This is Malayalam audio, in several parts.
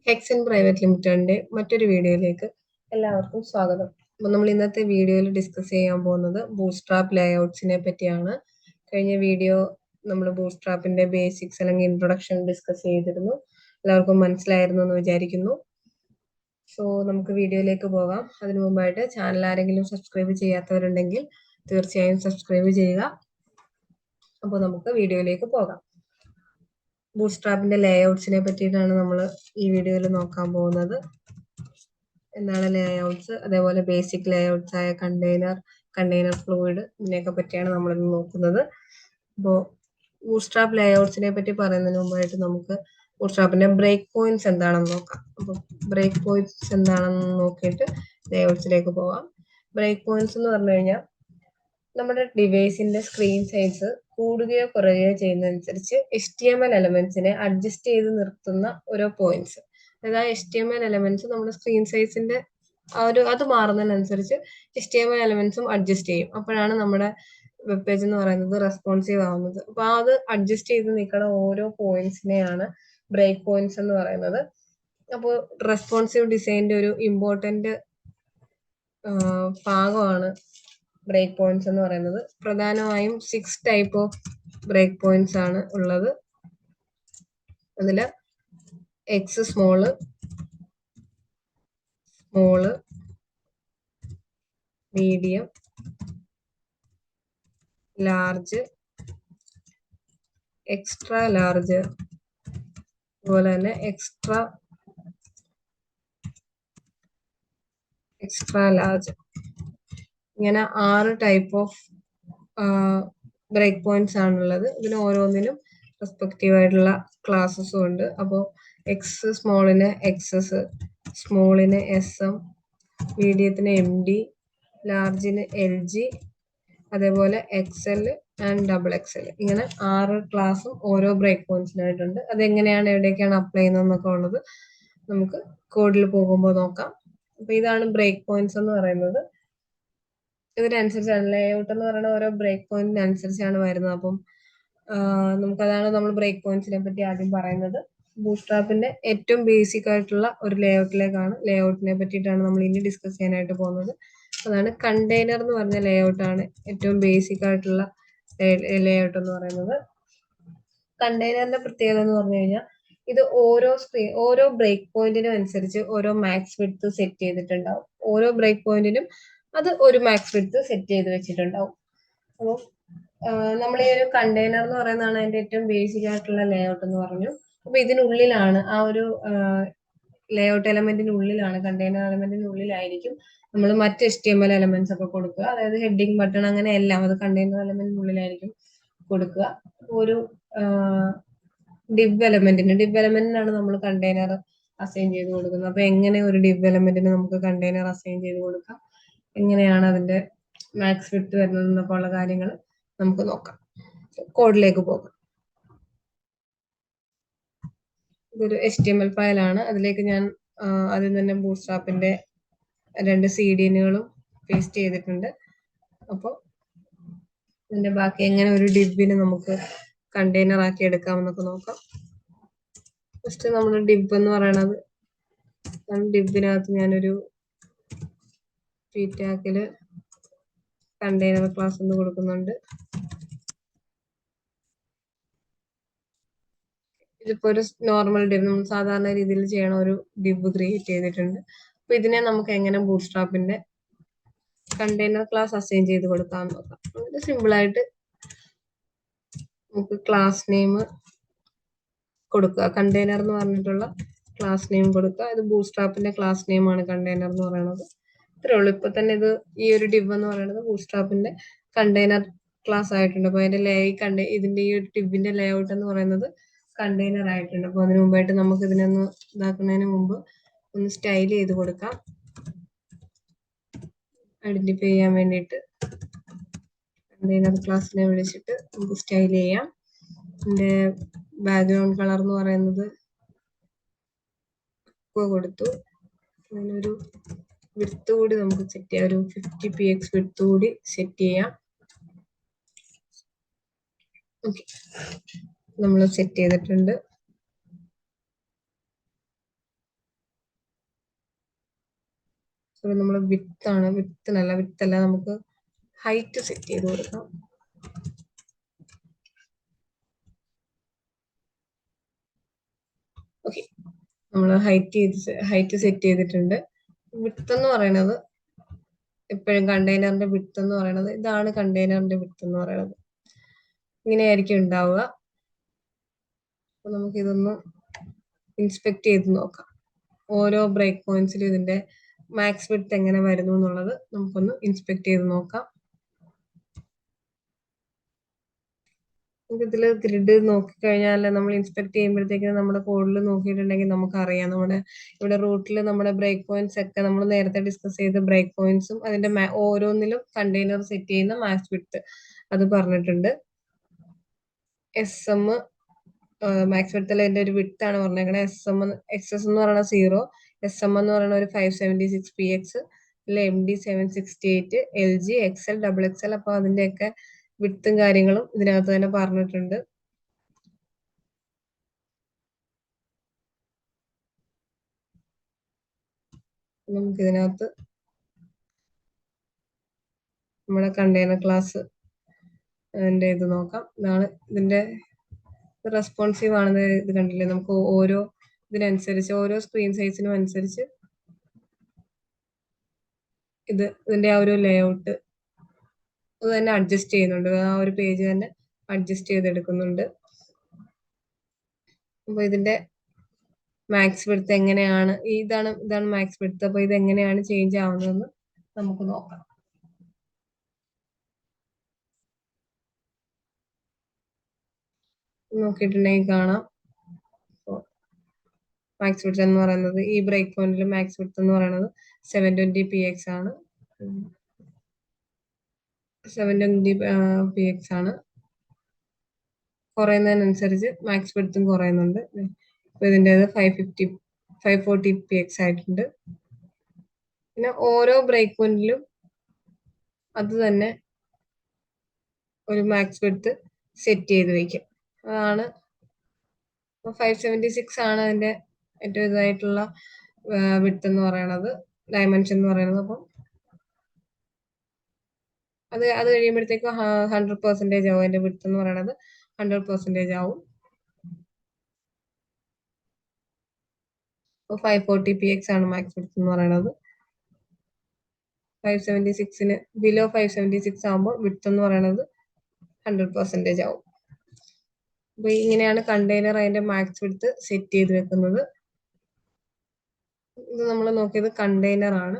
ഹെക്സൻ പ്രൈവറ്റ് ലിമിറ്റഡിന്റെ മറ്റൊരു വീഡിയോയിലേക്ക് എല്ലാവർക്കും സ്വാഗതം. അപ്പോൾ നമ്മൾ ഇന്നത്തെ വീഡിയോയിൽ ഡിസ്കസ് ചെയ്യാൻ പോകുന്നത് ബൂട്ട്സ്ട്രാപ്പ് ലേഔട്ട്സിനെ പറ്റിയാണ്. കഴിഞ്ഞ വീഡിയോ നമ്മൾ ബൂട്ട്സ്ട്രാപ്പിന്റെ ബേസിക്സ് അല്ലെങ്കിൽ ഇൻട്രൊഡക്ഷൻ ഡിസ്കസ് ചെയ്തിരുന്നു. എല്ലാവർക്കും മനസ്സിലായിരുന്നു എന്ന് വിചാരിക്കുന്നു. സോ നമുക്ക് വീഡിയോയിലേക്ക് പോകാം. അതിനു മുമ്പായിട്ട് ചാനൽ ആരെങ്കിലും സബ്സ്ക്രൈബ് ചെയ്യാത്തവരുണ്ടെങ്കിൽ തീർച്ചയായും സബ്സ്ക്രൈബ് ചെയ്യുക. അപ്പോൾ നമുക്ക് വീഡിയോയിലേക്ക് പോകാം. ബൂട്ട്സ്ട്രാപ്പിന്റെ ലേഔട്ട്സിനെ പറ്റിയിട്ടാണ് നമ്മൾ ഈ വീഡിയോയിൽ നോക്കാൻ പോകുന്നത്. എന്താണ് ലേഔട്ട്സ്, അതേപോലെ ബേസിക് ലേഔട്ട്സ് ആയ കണ്ടെയ്നർ ഫ്ലൂയിഡ്, ഇതിനെയൊക്കെ പറ്റിയാണ് നമ്മളിന്ന് നോക്കുന്നത്. അപ്പോൾ ബൂട്ട്സ്ട്രാപ്പ് ലേഔട്ട്സിനെ പറ്റി പറയുന്നതിന് മുമ്പായിട്ട് നമുക്ക് ബൂട്ട്സ്ട്രാപ്പിന്റെ ബ്രേക്ക് പോയിന്റ്സ് എന്താണെന്ന് നോക്കാം. അപ്പോൾ ബ്രേക്ക് പോയിന്റ്സ് എന്താണെന്ന് നോക്കിയിട്ട് ലേഔട്ട്സിലേക്ക് പോകാം. ബ്രേക്ക് പോയിന്റ്സ് എന്ന് പറഞ്ഞു കഴിഞ്ഞാൽ നമ്മുടെ ഡിവൈസിന്റെ സ്ക്രീൻ സൈസ് കൂടുകയോ കുറയുകയോ ചെയ്യുന്നതനുസരിച്ച് HTML എലമെന്റ്സിനെ അഡ്ജസ്റ്റ് ചെയ്ത് നിർത്തുന്ന ഓരോ പോയിന്റ്സ്. അതായത് HTML എലമെന്റ്സ് നമ്മുടെ സ്ക്രീൻ സൈസിന്റെ അത് മാറുന്നതിനനുസരിച്ച് HTML എലമെന്റ്സും അഡ്ജസ്റ്റ് ചെയ്യും. അപ്പോഴാണ് നമ്മുടെ വെബ് പേജ് എന്ന് പറയുന്നത് റെസ്പോൺസീവ് ആവുന്നത്. അപ്പൊ അത് അഡ്ജസ്റ്റ് ചെയ്ത് നിൽക്കുന്ന ഓരോ പോയിന്റ്സിനെയാണ് ബ്രേക്ക് പോയിന്റ്സ് എന്ന് പറയുന്നത്. അപ്പോൾ റെസ്പോൺസീവ് ഡിസൈനിന്റെ ഒരു ഇമ്പോർട്ടന്റ് ഭാഗമാണ് ബ്രേക്ക് പോയിന്റ്സ് എന്ന് പറയുന്നത്. പ്രധാനമായും 6 ടൈപ്പ് ഓഫ് ബ്രേക്ക് പോയിന്റ്സ് ആണ് ഉള്ളത്. അതില് X small, medium, large, extra large, അതുപോലെ തന്നെ എക്സ്ട്രാ ലാർജ്. ഇങ്ങനെ 6 ടൈപ്പ് ഓഫ് ബ്രേക്ക് പോയിന്റ്സ് ആണുള്ളത്. ഇതിന് ഓരോന്നിനും റെസ്പെക്റ്റീവ് ആയിട്ടുള്ള ക്ലാസ്സസും ഉണ്ട്. അപ്പോൾ എക്സ് സ്മോളിന് XS, സ്മോളിന് SM, മീഡിയത്തിന് MD, ലാർജിന് LG, അതേപോലെ XL ആൻഡ് XXL. ഇങ്ങനെ 6 ക്ലാസ്സും ഓരോ ബ്രേക്ക് പോയിന്റ്സിനായിട്ടുണ്ട്. അതെങ്ങനെയാണ് എവിടേക്കാണ് അപ്ലൈ ചെയ്യുന്നതെന്നൊക്കെ ഉള്ളത് നമുക്ക് കോഡിൽ പോകുമ്പോൾ നോക്കാം. അപ്പൊ ഇതാണ് ബ്രേക്ക് പോയിന്റ്സ് എന്ന് പറയുന്നത്. ഇതിനനുസരിച്ചാണ് ലേഔട്ട് എന്ന് പറയുന്ന ഓരോ ബ്രേക്ക് പോയിന്റിനനുസരിച്ചാണ് വരുന്നത്. അപ്പം നമുക്കതാണ് നമ്മൾ ബ്രേക്ക് പോയിന്റ്സിനെ പറ്റി ആദ്യം പറയുന്നത്. ബൂട്ട്സ്ട്രാപ്പിന്റെ ഏറ്റവും ബേസിക് ആയിട്ടുള്ള ഒരു ലേഔട്ടിനെ പറ്റിയിട്ടാണ് നമ്മൾ ഇനി ഡിസ്കസ് ചെയ്യാനായിട്ട് പോകുന്നത്. അതാണ് കണ്ടെയ്നർ എന്ന് പറഞ്ഞ ലേഔട്ടാണ് ഏറ്റവും ബേസിക് ആയിട്ടുള്ള ലേഔട്ട് എന്ന് പറയുന്നത്. കണ്ടെയ്നറിന്റെ പ്രത്യേകത എന്ന് പറഞ്ഞു കഴിഞ്ഞാൽ ഇത് ഓരോ ബ്രേക്ക് പോയിന്റിനും അനുസരിച്ച് ഓരോ മാക്സ് വിഡ്ത്ത് സെറ്റ് ചെയ്തിട്ടുണ്ടാവും. ഓരോ ബ്രേക്ക് പോയിന്റിനും അത് ഒരു മാക്സ് വിഡ്ത്ത് സെറ്റ് ചെയ്ത് വെച്ചിട്ടുണ്ടാവും. അപ്പോൾ നമ്മൾ ഈ ഒരു കണ്ടെയ്നർ എന്ന് പറയുന്നതാണ് അതിന്റെ ഏറ്റവും ബേസിക് ആയിട്ടുള്ള ലേഔട്ട് എന്ന് പറഞ്ഞു. അപ്പൊ ഇതിനുള്ളിലാണ് ആ ഒരു ലേഔട്ട് എലമെന്റിനുള്ളിലാണ്, കണ്ടെയ്നർ എലമെന്റിനുള്ളിലായിരിക്കും നമ്മൾ മറ്റ് HTML എലമെന്റ്സ് ഒക്കെ കൊടുക്കുക. അതായത് ഹെഡിങ്, ബട്ടൺ, അങ്ങനെ എല്ലാം അത് കണ്ടെയ്നർ എലമെന്റിനുള്ളിലായിരിക്കും കൊടുക്കുക. ഒരു ഡിവ് എലമെന്റിനാണ് നമ്മൾ കണ്ടെയ്നർ അസൈൻ ചെയ്ത് കൊടുക്കുന്നത്. അപ്പൊ എങ്ങനെ ഒരു ഡിവ് എലമെന്റിന് നമുക്ക് കണ്ടെയ്നർ അസൈൻ ചെയ്ത് കൊടുക്കാം, എങ്ങനെയാണ് അതിന്റെ മാക്സ് വിഡ്ത്ത് വരുന്നത് എന്നൊക്കെ ഉള്ള കാര്യങ്ങൾ നമുക്ക് നോക്കാം. കോഡിലേക്ക് പോകാം. ഇതൊരു HTML ഫയലാണ്. അതിലേക്ക് ഞാൻ ആദ്യം തന്നെ ബൂട്ട്സ്ട്രാപ്പിന്റെ 2 CDNകളും പേസ്റ്റ് ചെയ്തിട്ടുണ്ട്. അപ്പോൾ ഇതിന്റെ ബാക്കി എങ്ങനെ ഒരു ഡിബിന് നമുക്ക് കണ്ടെയ്നർ ആക്കി എടുക്കാമെന്നൊക്കെ നോക്കാം. ഫസ്റ്റ് നമ്മൾ ഡിബ് എന്ന് പറയണത്, ഡിബിനകത്ത് ഞാനൊരു ടാഗില് കണ്ടെയ്നർ ക്ലാസ് എന്ന് കൊടുക്കുന്നുണ്ട്. ഇതിപ്പോ ഒരു നോർമൽ ഡിബ്, നമ്മൾ സാധാരണ രീതിയിൽ ചെയ്യണ ഒരു ഡിബ് ക്രിയേറ്റ് ചെയ്തിട്ടുണ്ട്. അപ്പൊ ഇതിനെ നമുക്ക് എങ്ങനെ ബൂട്ട്സ്ട്രാപ്പിന്റെ കണ്ടെയ്നർ ക്ലാസ് അസൈൻ ചെയ്ത് കൊടുക്കാമെന്ന് നോക്കാം. വളരെ സിമ്പിൾ ആയിട്ട് നമുക്ക് ക്ലാസ് നെയിം കൊടുക്കുക, കണ്ടെയ്നർ എന്ന് പറഞ്ഞിട്ടുള്ള ക്ലാസ് നെയിം കൊടുക്കുക. ഇത് ബൂട്ട്സ്ട്രാപ്പിന്റെ ക്ലാസ് നെയിമാണ് കണ്ടെയ്നർ എന്ന് പറയുന്നത്. ഇത്രേ ഉള്ളൂ. ഇപ്പൊ തന്നെ ഈ ഒരു ഡിവ് എന്ന് പറയുന്നത് ബൂട്ട്സ്ട്രാപ്പിന്റെ കണ്ടെയ്നർ ക്ലാസ് ആയിട്ടുണ്ട്. അപ്പൊ ഇതിന്റെ ഈ ഒരു ഡിബിന്റെ ലേഔട്ട് എന്ന് പറയുന്നത് കണ്ടെയ്നർ ആയിട്ടുണ്ട്. അപ്പൊ അതിന് മുമ്പായിട്ട് നമുക്ക് ഇതിനൊന്ന് ഇതാക്കുന്നതിന് മുമ്പ് ഒന്ന് സ്റ്റൈൽ ചെയ്ത് കൊടുക്കാം. ഐഡന്റിഫൈ ചെയ്യാൻ വേണ്ടിയിട്ട് കണ്ടെയ്നർ ക്ലാസ്സിനെ വിളിച്ചിട്ട് നമുക്ക് സ്റ്റൈൽ ചെയ്യാം. ഇതിന്റെ ബാക്ക്ഗ്രൗണ്ട് കളർ എന്ന് പറയുന്നത് കൊടുത്തു. അതിനൊരു വിഡ്ത്ത് കൂടി നമുക്ക് സെറ്റ് ചെയ്യാം. ഒരു 50 px വിഡ്ത്ത് കൂടി സെറ്റ് ചെയ്യാം. ഓക്കെ, നമ്മൾ സെറ്റ് ചെയ്തിട്ടുണ്ട്. നമ്മൾ വിത്താണ്, വിത്തല്ല, നമുക്ക് ഹൈറ്റ് സെറ്റ് ചെയ്ത് കൊടുക്കാം. ഓക്കെ, നമ്മൾ ഹൈറ്റ് സെറ്റ് ചെയ്തിട്ടുണ്ട്. വിത്ത് എന്ന് പറയുന്നത് എപ്പോഴും കണ്ടെയ്നറിന്റെ വിത്ത് എന്ന് പറയുന്നത് ഇതാണ്. കണ്ടെയ്നറിന്റെ വിത്ത് എന്ന് പറയുന്നത് ഇങ്ങനെയായിരിക്കും ഉണ്ടാവുക. അപ്പൊ നമുക്ക് ഇതൊന്ന് ഇൻസ്പെക്ട് ചെയ്ത് നോക്കാം. ഓരോ ബ്രേക്ക് പോയിന്റ്സിലും ഇതിന്റെ മാക്സ് വിഡ്ത്ത് എങ്ങനെ വരുന്നു എന്നുള്ളത് നമുക്കൊന്ന് ഇൻസ്പെക്ട് ചെയ്ത് നോക്കാം. നമുക്ക് ഇതിൽ ഗ്രിഡ് നോക്കിക്കഴിഞ്ഞാൽ നമ്മൾ ഇൻസ്പെക്ട് ചെയ്യുമ്പോഴത്തേക്കും നമ്മുടെ കോഡിൽ നോക്കിയിട്ടുണ്ടെങ്കിൽ നമുക്കറിയാം നമ്മുടെ ഇവിടെ റൂട്ടിൽ നമ്മുടെ ബ്രേക്ക് പോയിന്റ്സ് ഒക്കെ നമ്മൾ നേരത്തെ ഡിസ്കസ് ചെയ്ത ബ്രേക്ക് പോയിന്റ്സും അതിന്റെ ഓരോന്നിലും കണ്ടെയ്നർ സെറ്റ് ചെയ്യുന്ന മാക്സ് വിഡ്ത്ത് അത് പറഞ്ഞിട്ടുണ്ട്. SM മാക്സ് വിഡ്ത്തിൽ അതിന്റെ ഒരു വിഡ്ത്ത് ആണ് പറഞ്ഞേക്കണത്. XS എന്ന് പറയുന്നത് 0, SM എന്ന് പറയുന്നത് ഒരു 576px, MD 768, LG, XL, XXL. അപ്പൊ അതിന്റെയൊക്കെ വിഡ്ത്തും കാര്യങ്ങളും ഇതിനകത്ത് തന്നെ പറഞ്ഞിട്ടുണ്ട്. നമുക്ക് ഇതിനകത്ത് നമ്മുടെ കണ്ടെയ്നർ ക്ലാസ് അതിന്റെ ഇത് നോക്കാം. ഇതാണ് ഇതിന്റെ റെസ്പോൺസീവ് ആണെന്ന് ഇത് കണ്ടില്ലേ. നമുക്ക് ഓരോ ഇതിനനുസരിച്ച് ഓരോ സ്ക്രീൻ സൈസിനും അനുസരിച്ച് ഇതിന്റെ ആ ഒരു ലേഔട്ട് അത് തന്നെ അഡ്ജസ്റ്റ് ചെയ്യുന്നുണ്ട്. ആ ഒരു പേജ് തന്നെ അഡ്ജസ്റ്റ് ചെയ്തെടുക്കുന്നുണ്ട്. അപ്പൊ ഇതിന്റെ മാക്സ് വിഡ്ത്ത് എങ്ങനെയാണ്, ഇതാണ് മാക്സ് വിഡ്ത്ത്. അപ്പൊ ഇത് എങ്ങനെയാണ് ചേഞ്ച് ആവുന്നതെന്ന് നമുക്ക് നോക്കാം. നോക്കിയിട്ടുണ്ടെങ്കിൽ കാണാം മാക്സ് വിഡ്ത്ത് എന്ന് പറയുന്നത് ഈ ബ്രേക്ക് പോയിന്റിൽ മാക്സ് വിഡ്ത്ത് എന്ന് പറയുന്നത് 720px ആണ്. 720px ആണ്. കുറയുന്നതിനനുസരിച്ച് മാക്സ് വിഡ്ത്തും കുറയുന്നുണ്ട്. ഇപ്പൊ ഇതിൻ്റെത് 540px ആയിട്ടുണ്ട്. പിന്നെ ഓരോ ബ്രേക്ക് പോയിന്റിലും അത് തന്നെ ഒരു മാക്സ് വിഡ്ത്ത് സെറ്റ് ചെയ്ത് വയ്ക്കും. അതാണ് 576 ആണ് അതിന്റെ ഏറ്റവും ഇതായിട്ടുള്ള വിഡ്ത്ത് എന്ന് പറയുന്നത്, ഡയമെൻഷൻ എന്ന് പറയുന്നത്. അപ്പം അത് കഴിയുമ്പോഴത്തേക്കും 100% ആവും. അതിന്റെ വിഡ്ത്ത് എന്ന് പറയുന്നത് 100% ആവും. 540px ആണ് മാക്സ് വിഡ്ത്ത് എന്ന് പറയുന്നത്. 576ന് ബിലോ 576 ആകുമ്പോൾ വിഡ്ത്ത് എന്ന് പറയുന്നത് 100% ആവും. അപ്പൊ ഇങ്ങനെയാണ് കണ്ടെയ്നർ അതിന്റെ മാക്സ് വിഡ്ത്ത് സെറ്റ് ചെയ്ത് വെക്കുന്നത്. ഇത് നമ്മൾ നോക്കിയത് കണ്ടെയ്നർ ആണ്.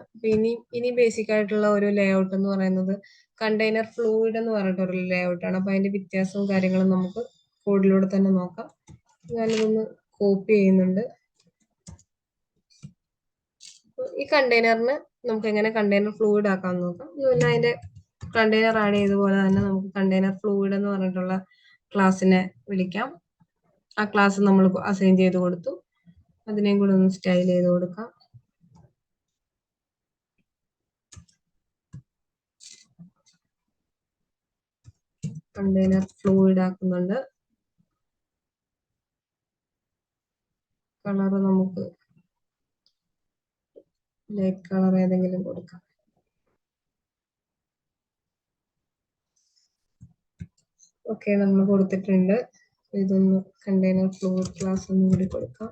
ഇനി ബേസിക് ആയിട്ടുള്ള ഒരു ലേഔട്ട് എന്ന് പറയുന്നത് കണ്ടെയ്നർ ഫ്ലൂയിഡ് എന്ന് പറഞ്ഞിട്ട് ഒരു ലേഔട്ട് ആണ്. അപ്പൊ അതിന്റെ വ്യത്യാസവും കാര്യങ്ങളും നമുക്ക് കോഡിലൂടെ തന്നെ നോക്കാം. ഞാനിതൊന്ന് കോപ്പി ചെയ്യുന്നുണ്ട്. ഈ കണ്ടെയ്നറിന് നമുക്ക് എങ്ങനെ കണ്ടെയ്നർ ഫ്ലൂയിഡ് ആക്കാമെന്ന് നോക്കാം. പിന്നെ അതിന്റെ കണ്ടെയ്നർ ആഡ് ചെയ്തതുപോലെ തന്നെ നമുക്ക് കണ്ടെയ്നർ ഫ്ലൂയിഡ് എന്ന് പറഞ്ഞിട്ടുള്ള ക്ലാസ്സിനെ വിളിക്കാം. ആ ക്ലാസ് നമ്മൾ അസൈൻ ചെയ്ത് കൊടുത്തു. അതിനെയും കൂടെ ഒന്ന് സ്റ്റൈൽ ചെയ്ത് കൊടുക്കാം. കണ്ടെയ്നർ ഫ്ലൂയിഡ് ആക്കുന്നുണ്ട്. കളർ നമുക്ക് ലൈറ്റ് കളർ ഏതെങ്കിലും കൊടുക്കാം. ഓക്കെ, നമ്മൾ കൊടുത്തിട്ടുണ്ട്. ഇതൊന്ന് കണ്ടെയ്നർ ഫ്ലൂയിഡ് ക്ലാസ് ഒന്നും കൂടി കൊടുക്കാം.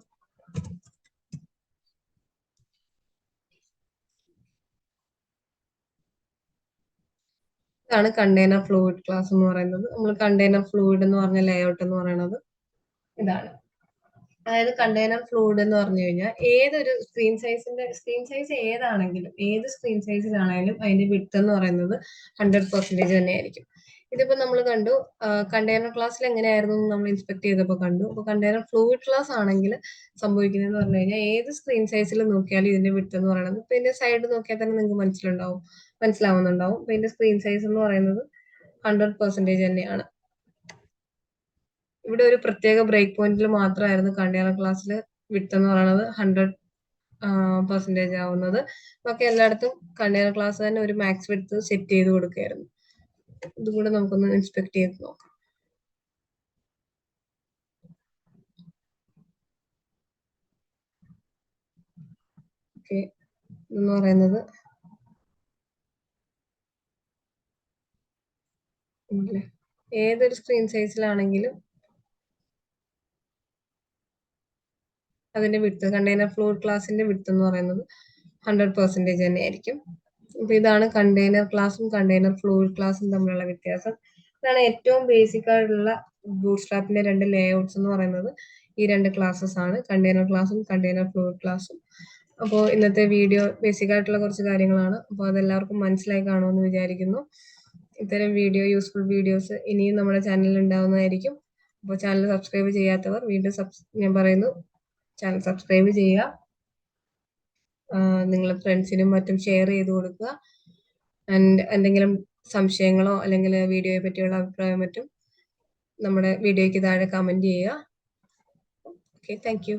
ഇതാണ് കണ്ടെയ്നർ ഫ്ലൂയിഡ് ക്ലാസ് എന്ന് പറയുന്നത്. നമ്മൾ കണ്ടെയ്നർ ഫ്ലൂയിഡ് എന്ന് പറഞ്ഞ ലേഔട്ട് എന്ന് പറയുന്നത് ഇതാണ്. അതായത് കണ്ടെയ്നർ ഫ്ലൂയിഡ് എന്ന് പറഞ്ഞു കഴിഞ്ഞാൽ ഏതൊരു സ്ക്രീൻ സൈസ് ഏതാണെങ്കിലും ഏത് സ്ക്രീൻ സൈസിലാണെങ്കിലും അതിന്റെ വിഡ്ത്ത് എന്ന് പറയുന്നത് 100% തന്നെയായിരിക്കും. ഇതിപ്പോ നമ്മൾ കണ്ടു കണ്ടെയ്നർ ക്ലാസ്സിൽ എങ്ങനെയായിരുന്നു നമ്മൾ ഇൻസ്പെക്ട് ചെയ്തപ്പോൾ കണ്ടു. അപ്പൊ കണ്ടെയ്നർ ഫ്ലൂയിഡ് ക്ലാസ് ആണെങ്കിൽ സംഭവിക്കുന്നതെന്ന് പറഞ്ഞു കഴിഞ്ഞാൽ ഏത് സ്ക്രീൻ സൈസിൽ നോക്കിയാലും ഇതിന്റെ വിഡ്ത്ത് എന്ന് പറയുന്നത് ഇപ്പൊ ഇതിന്റെ സൈഡ് നോക്കിയാൽ തന്നെ നിങ്ങൾക്ക് മനസ്സിലാവുന്നുണ്ടാവും. അപ്പൊ ഇതിന്റെ സ്ക്രീൻ സൈസ് എന്ന് പറയുന്നത് 100% തന്നെയാണ്. ഇവിടെ ഒരു പ്രത്യേക ബ്രേക്ക് പോയിന്റിൽ മാത്രമായിരുന്നു കണ്ടെയ്നർ ക്ലാസ്സിൽ വിഡ്ത്ത് എന്ന് പറയുന്നത് 100% ആവുന്നത്. ബാക്കി എല്ലായിടത്തും കണ്ടെയ്നർ ക്ലാസ് തന്നെ ഒരു മാക്സ് വിഡ്ത്ത് സെറ്റ് ചെയ്ത് കൊടുക്കുകയായിരുന്നു. ഇതും കൂടെ നമുക്കൊന്ന് ഇൻസ്പെക്ട് ചെയ്ത് നോക്കാം. ഓക്കെ, എന്ന് പറയുന്നത് ഉണ്ടല്ലേ. ഏതൊരു സ്ക്രീൻ സൈസിലാണെങ്കിലും അതിന്റെ വിഡ്ത്ത് കണ്ടെയ്നർ ഫ്ലൂയിഡ് ക്ലാസിന്റെ വിഡ്ത്ത് എന്ന് പറയുന്നത് 100% തന്നെയായിരിക്കും. അപ്പൊ ഇതാണ് കണ്ടെയ്നർ ക്ലാസും കണ്ടെയ്നർ ഫ്ലൂയിഡ് ക്ലാസും തമ്മിലുള്ള വ്യത്യാസം. ഇതാണ് ഏറ്റവും ബേസിക് ആയിട്ടുള്ള ബൂട്ട്സ്ട്രാപ്പിന്റെ 2 ലേഔട്ട്സ് എന്ന് പറയുന്നത്. ഈ 2 ക്ലാസ്സസ് ആണ്, കണ്ടെയ്നർ ക്ലാസും കണ്ടെയ്നർ ഫ്ലൂയിഡ് ക്ലാസും. അപ്പോൾ ഇന്നത്തെ വീഡിയോ ബേസിക് ആയിട്ടുള്ള കുറച്ച് കാര്യങ്ങളാണ്. അപ്പോൾ അതെല്ലാവർക്കും മനസ്സിലായി കാണുമെന്ന് വിചാരിക്കുന്നു. ഇത്തരം യൂസ്ഫുൾ വീഡിയോസ് ഇനിയും നമ്മുടെ ചാനലിൽ ഉണ്ടാവുന്നതായിരിക്കും. അപ്പോൾ ചാനൽ സബ്സ്ക്രൈബ് ചെയ്യാത്തവർ വീണ്ടും ഞാൻ പറയുന്നു, ചാനൽ സബ്സ്ക്രൈബ് ചെയ്യുക. നിങ്ങളുടെ ഫ്രണ്ട്സിനും മറ്റും ഷെയർ ചെയ്ത് കൊടുക്കുക. ആൻഡ് എന്തെങ്കിലും സംശയങ്ങളോ അല്ലെങ്കിൽ വീഡിയോയെ പറ്റിയുള്ള അഭിപ്രായം മറ്റും നമ്മുടെ വീഡിയോയ്ക്ക് താഴെ കമന്റ് ചെയ്യുക. Okay, thank you.